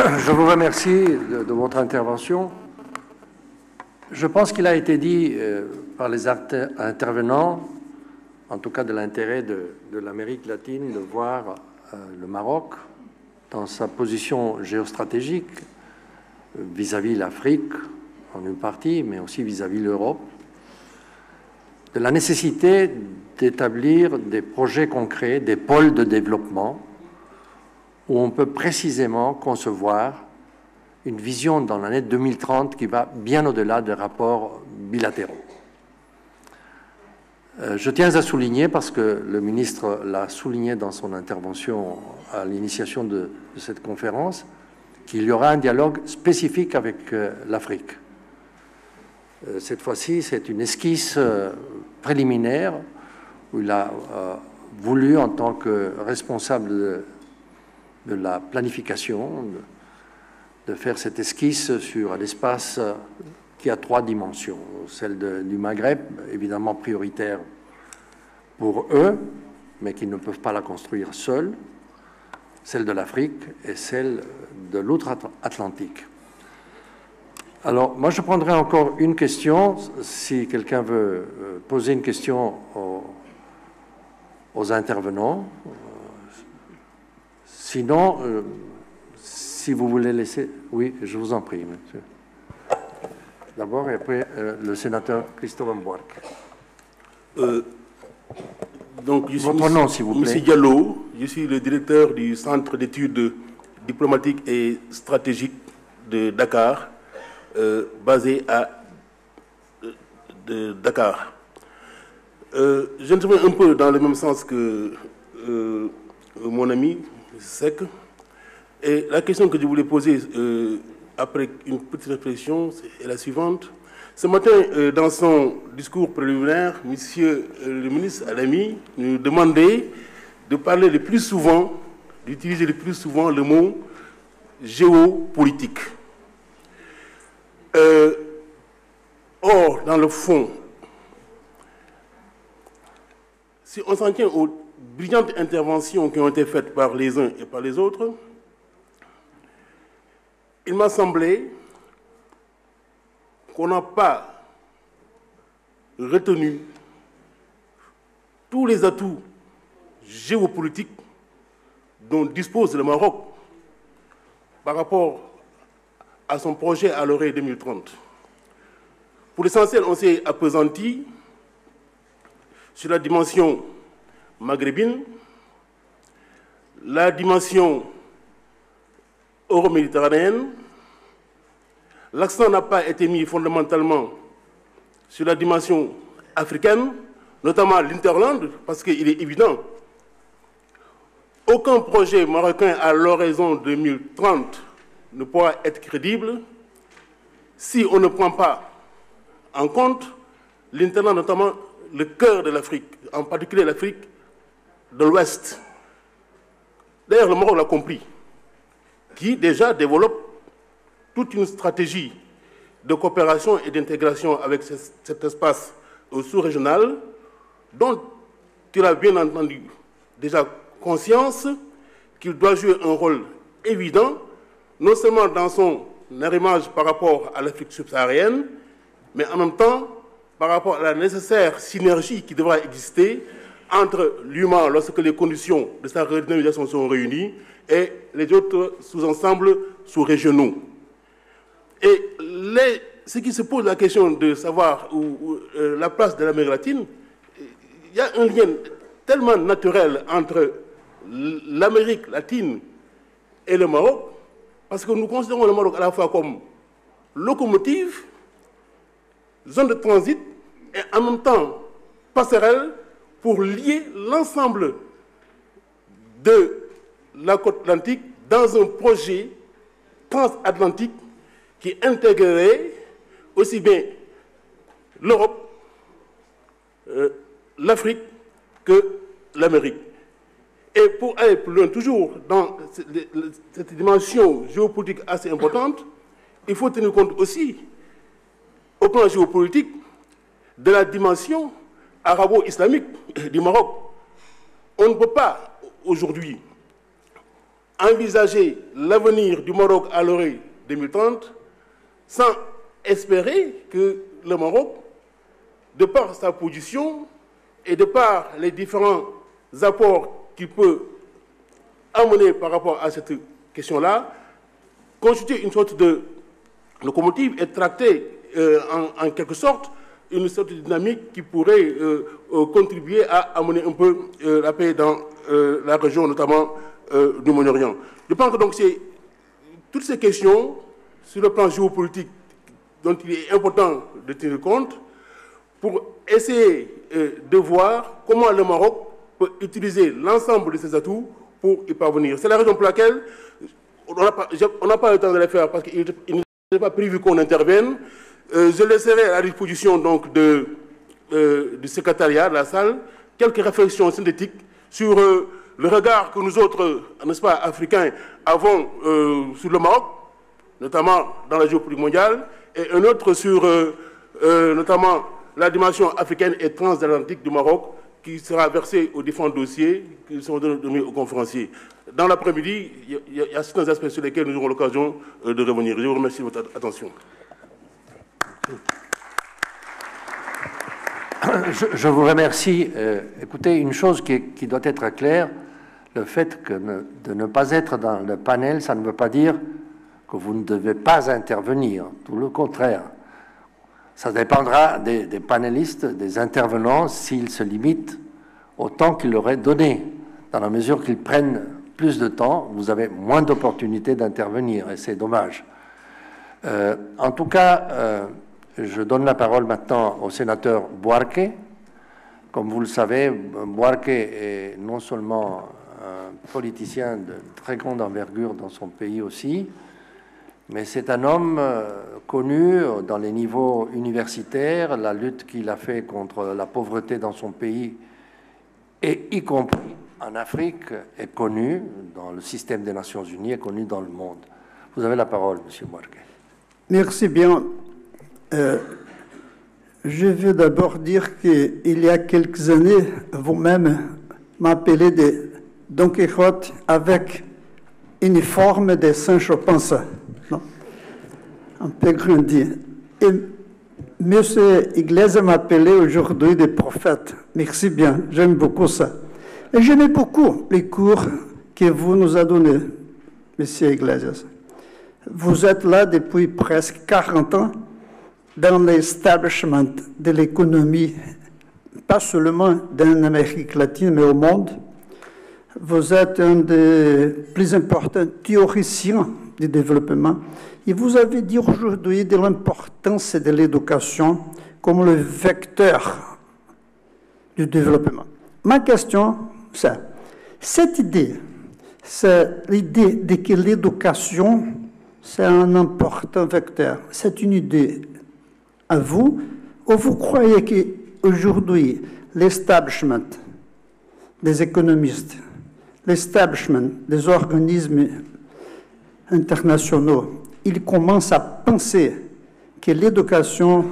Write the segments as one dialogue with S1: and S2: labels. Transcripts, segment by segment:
S1: Je vous remercie de votre intervention. Je pense qu'il a été dit par les intervenants, en tout cas de l'intérêt de l'Amérique latine, de voir le Maroc dans sa position géostratégique vis-à-vis l'Afrique, en une partie, mais aussi vis-à-vis l'Europe, de la nécessité d'établir des projets concrets, des pôles de développement, où on peut précisément concevoir une vision dans l'année 2030 qui va bien au-delà des rapports bilatéraux. Je tiens à souligner, parce que le ministre l'a souligné dans son intervention à l'initiation de cette conférence, qu'il y aura un dialogue spécifique avec l'Afrique. Cette fois-ci, c'est une esquisse préliminaire où il a voulu, en tant que responsable de la planification, de faire cette esquisse sur un espace qui a 3 dimensions. Celle du Maghreb, évidemment prioritaire pour eux, mais qui ne peuvent pas la construire seuls, celle de l'Afrique et celle de l'outre-Atlantique. Alors, moi, je prendrai encore une question, si quelqu'un veut poser une question aux intervenants. Sinon, si vous voulez laisser... Oui, je vous en prie, monsieur. D'abord, et après, le sénateur Christophe Mbouark.
S2: Donc,
S1: votre nom, s'il vous plaît.
S2: Monsieur Diallo, je suis le directeur du Centre d'études diplomatiques et stratégiques de Dakar, basé à Dakar. J'interviens un peu dans le même sens que mon ami Sec. Et la question que je voulais poser après une petite réflexion est la suivante. Ce matin, dans son discours préliminaire, monsieur le ministre Alami nous demandait de parler le plus souvent, d'utiliser le plus souvent le mot géopolitique. Or, dans le fond, si on s'en tient aux brillantes interventions qui ont été faites par les uns et par les autres, il m'a semblé qu'on n'a pas retenu tous les atouts géopolitiques dont dispose le Maroc par rapport à son projet à l'horizon 2030. Pour l'essentiel, on s'est appesanti sur la dimension maghrébine, la dimension euro-méditerranéenne. L'accent n'a pas été mis fondamentalement sur la dimension africaine, notamment l'Interland, parce qu'il est évident aucun projet marocain à l'horizon 2030 ne pourra être crédible si on ne prend pas en compte l'Interland, notamment le cœur de l'Afrique, en particulier l'Afrique de l'Ouest. D'ailleurs, le Maroc l'a compris, qui déjà développe toute une stratégie de coopération et d'intégration avec cet espace sous-régional, dont il a bien entendu déjà conscience qu'il doit jouer un rôle évident, non seulement dans son arrimage par rapport à l'Afrique subsaharienne, mais en même temps par rapport à la nécessaire synergie qui devra exister entre l'humain lorsque les conditions de sa redynamisation sont réunies et les autres sous-ensembles sous-régionaux. Et ce qui se pose la question de savoir où la place de l'Amérique latine, il y a un lien tellement naturel entre l'Amérique latine et le Maroc, parce que nous considérons le Maroc à la fois comme locomotive, zone de transit et en même temps passerelle pour lier l'ensemble de la côte atlantique dans un projet transatlantique qui intégrerait aussi bien l'Europe, l'Afrique que l'Amérique. Et pour aller plus loin, toujours dans cette dimension géopolitique assez importante, il faut tenir compte aussi, au plan géopolitique, de la dimension arabo-islamique du Maroc. On ne peut pas aujourd'hui envisager l'avenir du Maroc à l'horizon 2030 sans espérer que le Maroc, de par sa position et de par les différents apports qu'il peut amener par rapport à cette question-là, constitue une sorte de locomotive et tracter en quelque sorte une sorte de dynamique qui pourrait contribuer à amener un peu la paix dans la région, notamment du Moyen-Orient. Je pense que donc c'est toutes ces questions sur le plan géopolitique dont il est important de tenir compte pour essayer de voir comment le Maroc peut utiliser l'ensemble de ses atouts pour y parvenir. C'est la raison pour laquelle on n'a pas le temps de le faire parce qu'il n'est pas prévu qu'on intervienne. Je laisserai à la disposition donc du secrétariat de la salle quelques réflexions synthétiques sur le regard que nous autres, n'est-ce pas, Africains, avons sur le Maroc, notamment dans la géopolitique mondiale, et un autre sur notamment la dimension africaine et transatlantique du Maroc, qui sera versé aux différents dossiers qui seront donnés aux conférenciers. Dans l'après-midi, il y a certains aspects sur lesquels nous aurons l'occasion de revenir. Je vous remercie de votre attention.
S1: Je vous remercie. Écoutez, une chose qui doit être claire, le fait de ne pas être dans le panel, ça ne veut pas dire que vous ne devez pas intervenir. Tout le contraire. Ça dépendra des panélistes, des intervenants, s'ils se limitent au temps qu'il leur est donné. Dans la mesure qu'ils prennent plus de temps, vous avez moins d'opportunités d'intervenir, et c'est dommage. En tout cas, je donne la parole maintenant au sénateur Boarque. Comme vous le savez, Boarque est non seulement un politicien de très grande envergure dans son pays aussi, mais c'est un homme connu dans les niveaux universitaires. La lutte qu'il a fait contre la pauvreté dans son pays, et y compris en Afrique, est connue dans le système des Nations Unies, est connue dans le monde. Vous avez la parole, Monsieur Boarque.
S3: Merci bien. Je veux d'abord dire qu'il y a quelques années, vous-même m'appelez de Don Quichotte avec une forme de Sancho Panza, non? Un peu grandi. Et M. Iglesias m'appelait aujourd'hui des prophètes. Merci bien, j'aime beaucoup ça. Et j'aimais beaucoup les cours que vous nous avez donnés, M. Iglesias. Vous êtes là depuis presque 40 ans dans l'establishment de l'économie, pas seulement dans l'Amérique latine, mais au monde. Vous êtes un des plus importants théoriciens du développement. Et vous avez dit aujourd'hui de l'importance de l'éducation comme le vecteur du développement. Ma question, c'est cette idée, c'est l'idée de que l'éducation, c'est un important vecteur. C'est une idée à vous, ou vous croyez qu'aujourd'hui, l'establishment des économistes, l'establishment des organismes internationaux, ils commencent à penser que l'éducation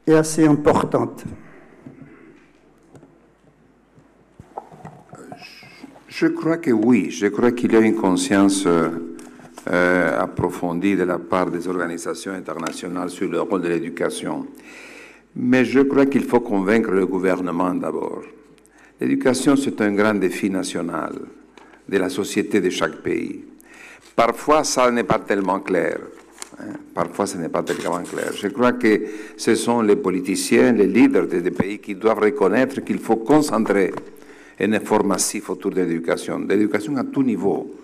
S3: est assez importante?
S4: Je crois que oui. Je crois qu'il y a une conscience approfondie de la part des organisations internationales sur le rôle de l'éducation. Mais je crois qu'il faut convaincre le gouvernement d'abord. L'éducation, c'est un grand défi national de la société de chaque pays. Parfois, ça n'est pas tellement clair. Parfois, ce n'est pas tellement clair. Je crois que ce sont les politiciens, les leaders des pays qui doivent reconnaître qu'il faut concentrer un effort massif autour de l'éducation à tout niveau,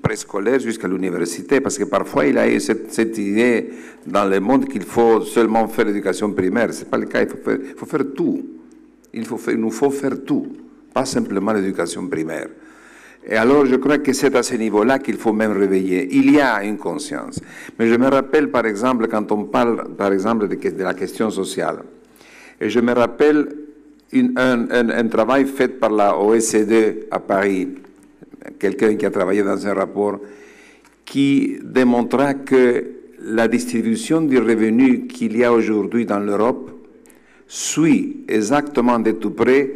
S4: préscolaire jusqu'à l'université, parce que parfois il y a cette idée dans le monde qu'il faut seulement faire l'éducation primaire. Ce n'est pas le cas, il faut faire tout. Il nous faut faire tout, pas simplement l'éducation primaire. Et alors je crois que c'est à ce niveau-là qu'il faut même réveiller. Il y a une conscience. Mais je me rappelle par exemple, quand on parle par exemple de la question sociale, et je me rappelle un travail fait par la OECD à Paris, quelqu'un qui a travaillé dans un rapport qui démontra que la distribution du revenu qu'il y a aujourd'hui dans l'Europe suit exactement de tout près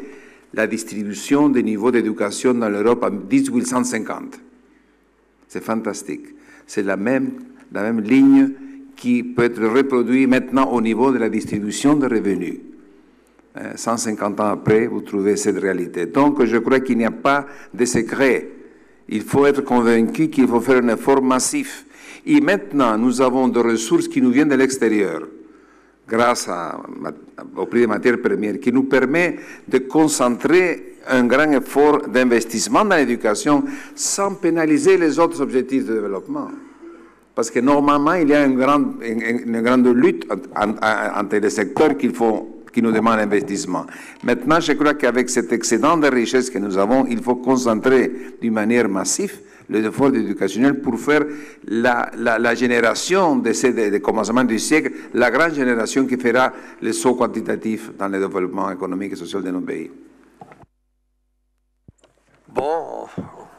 S4: la distribution des niveaux d'éducation dans l'Europe en 1850. C'est fantastique. C'est la même ligne qui peut être reproduite maintenant au niveau de la distribution de revenus. 150 ans après, vous trouvez cette réalité. Donc, je crois qu'il n'y a pas de secret. Il faut être convaincu qu'il faut faire un effort massif. Et maintenant, nous avons des ressources qui nous viennent de l'extérieur, grâce au prix des matières premières, qui nous permet de concentrer un grand effort d'investissement dans l'éducation sans pénaliser les autres objectifs de développement. Parce que normalement, il y a une grande lutte entre les secteurs qui nous demandent l'investissement. Maintenant, je crois qu'avec cet excédent de richesse que nous avons, il faut concentrer d'une manière massive les efforts éducationnels pour faire la génération de commencement du siècle, la grande génération qui fera le saut quantitatif dans le développement économique et social de nos pays.
S1: Bon,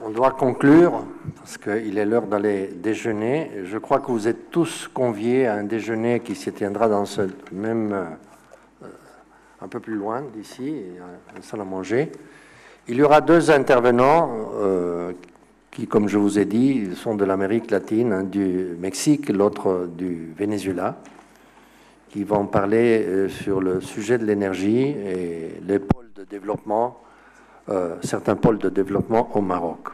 S1: on doit conclure parce qu'il est l'heure d'aller déjeuner. Je crois que vous êtes tous conviés à un déjeuner qui se tiendra dans ce même, un peu plus loin d'ici, une salle à manger. Il y aura deux intervenants qui, comme je vous ai dit, sont de l'Amérique latine, un du Mexique, l'autre du Venezuela, qui vont parler sur le sujet de l'énergie et les pôles de développement, certains pôles de développement au Maroc.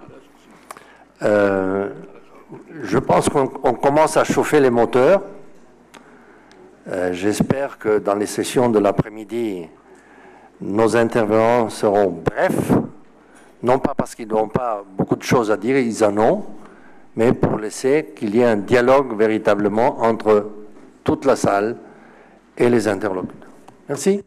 S1: Je pense qu'on commence à chauffer les moteurs. J'espère que dans les sessions de l'après-midi, nos intervenants seront brefs, non pas parce qu'ils n'ont pas beaucoup de choses à dire, ils en ont, mais pour laisser qu'il y ait un dialogue véritablement entre toute la salle et les interlocuteurs. Merci.